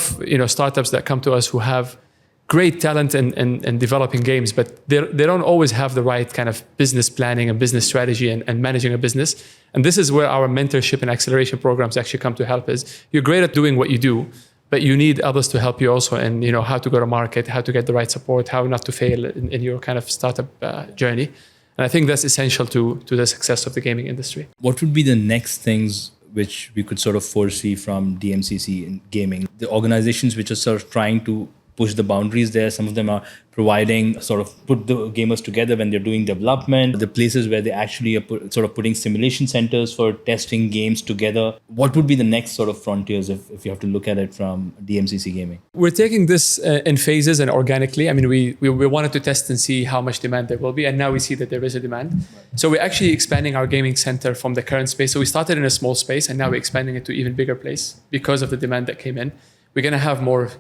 startups that come to us who have great talent in developing games, but they don't always have the right kind of business planning and business strategy and managing a business. And this is where our mentorship and acceleration programs actually come to help is you're great at doing what you do, but you need others to help you also in, how to go to market, how to get the right support, how not to fail in your kind of startup journey. And I think that's essential to the success of the gaming industry. What would be the next things which we could sort of foresee from DMCC in gaming? The organizations which are sort of trying to push the boundaries there. Some of them are providing sort of put the gamers together when they're doing development. The places where they actually are sort of putting simulation centers for testing games together. What would be the next sort of frontiers if you have to look at it from DMCC Gaming? We're taking this in phases and organically. I mean, we wanted to test and see how much demand there will be. And now we see that there is a demand. Right. So we're actually expanding our gaming center from the current space. So we started in a small space and now we're expanding it to even bigger place because of the demand that came in. We're going to have more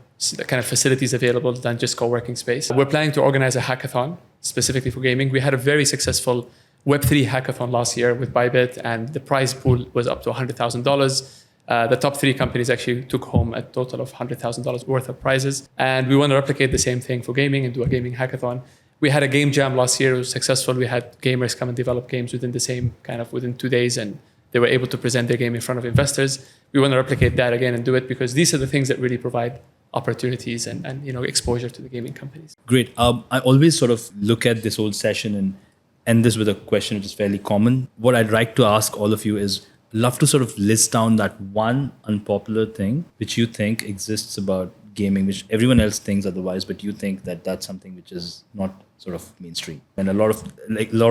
kind of facilities available than just co-working space. We're planning to organize a hackathon specifically for gaming. We had a very successful Web3 hackathon last year with Bybit, and the prize pool was up to $100,000. The top 3 companies actually took home a total of $100,000 worth of prizes. And we want to replicate the same thing for gaming and do a gaming hackathon. We had a game jam last year. It was successful. We had gamers come and develop games within 2 days, and they were able to present their game in front of investors. We want to replicate that again and do it because these are the things that really provide opportunities and exposure to the gaming companies. Great. I always sort of look at this whole session and end this with a question which is fairly common. What I'd like to ask all of you is, love to sort of list down that one unpopular thing which you think exists about gaming, which everyone else thinks otherwise, but you think that that's something which is not sort of mainstream, and a lot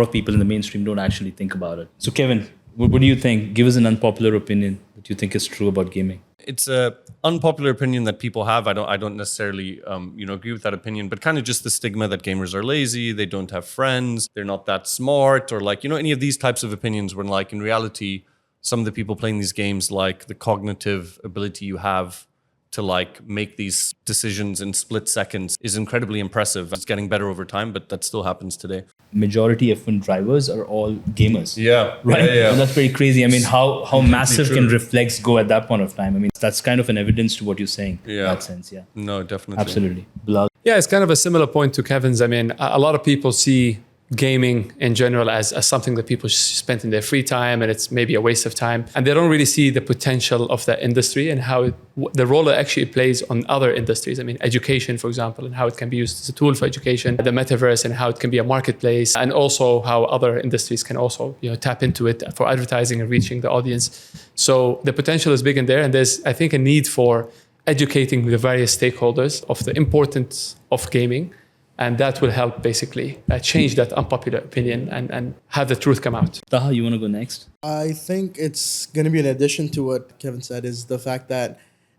of people in the mainstream don't actually think about it. So Kevin, what do you think? Give us an unpopular opinion that you think is true about gaming. It's a unpopular opinion that people have. I don't necessarily agree with that opinion, but kind of just the stigma that gamers are lazy, they don't have friends, they're not that smart, or like any of these types of opinions. When like in reality, some of the people playing these games, like the cognitive ability you have to like make these decisions in split seconds is incredibly impressive. It's getting better over time, but that still happens today. Majority F1 drivers are all gamers. Yeah. Right? Yeah. And that's very crazy. I mean, how massive true. can reflex go at that point of time? I mean, that's kind of an evidence to what you're saying in Yeah. that sense. Yeah. No, definitely. Absolutely. Bilal. Yeah, it's kind of a similar point to Kevin's. I mean, a lot of people see gaming in general as something that people spend in their free time, and it's maybe a waste of time. And they don't really see the potential of that industry and how the role it actually plays on other industries. I mean, education, for example, and how it can be used as a tool for education, the metaverse and how it can be a marketplace, and also how other industries can also tap into it for advertising and reaching the audience. So the potential is big in there, and there's, I think, a need for educating the various stakeholders of the importance of gaming. And that will help basically change that unpopular opinion and have the truth come out. Taha, you want to go next? I think it's going to be an addition to what Kevin said, is the fact that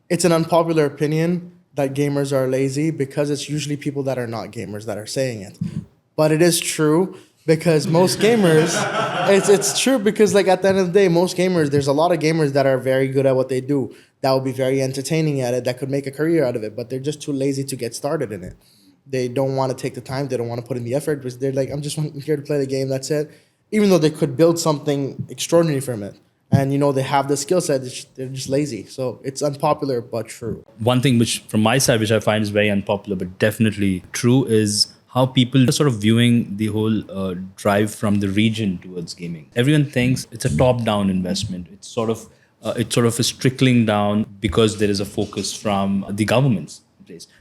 it's an unpopular opinion that gamers are lazy, because it's usually people that are not gamers that are saying it. But it is true, because most gamers, it's true, because like at the end of the day, most gamers, there's a lot of gamers that are very good at what they do, that will be very entertaining at it, that could make a career out of it, but they're just too lazy to get started in it. They don't want to take the time. They don't want to put in the effort. Because they're like, I'm just here to play the game. That's it. Even though they could build something extraordinary from it. And, they have the skill set. They're just lazy. So it's unpopular, but true. One thing which, from my side, which I find is very unpopular, but definitely true, is how people are sort of viewing the whole drive from the region towards gaming. Everyone thinks it's a top-down investment. It's sort of is trickling down because there is a focus from the governments.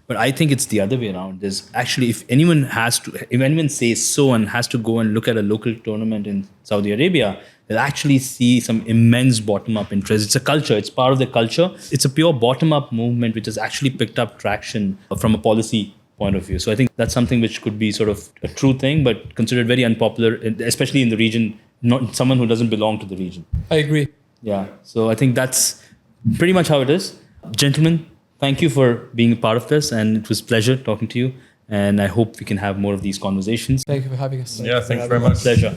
But I think it's the other way around. There's actually, if anyone says so and has to go and look at a local tournament in Saudi Arabia, they'll actually see some immense bottom-up interest. It's a culture. It's part of the culture. It's a pure bottom-up movement which has actually picked up traction from a policy point of view. So I think that's something which could be sort of a true thing, but considered very unpopular, especially in the region, not someone who doesn't belong to the region. I agree. Yeah. So I think that's pretty much how it is. Gentlemen, thank you for being a part of this, and it was a pleasure talking to you. And I hope we can have more of these conversations. Thank you for having us. Yeah, thanks very much. Pleasure.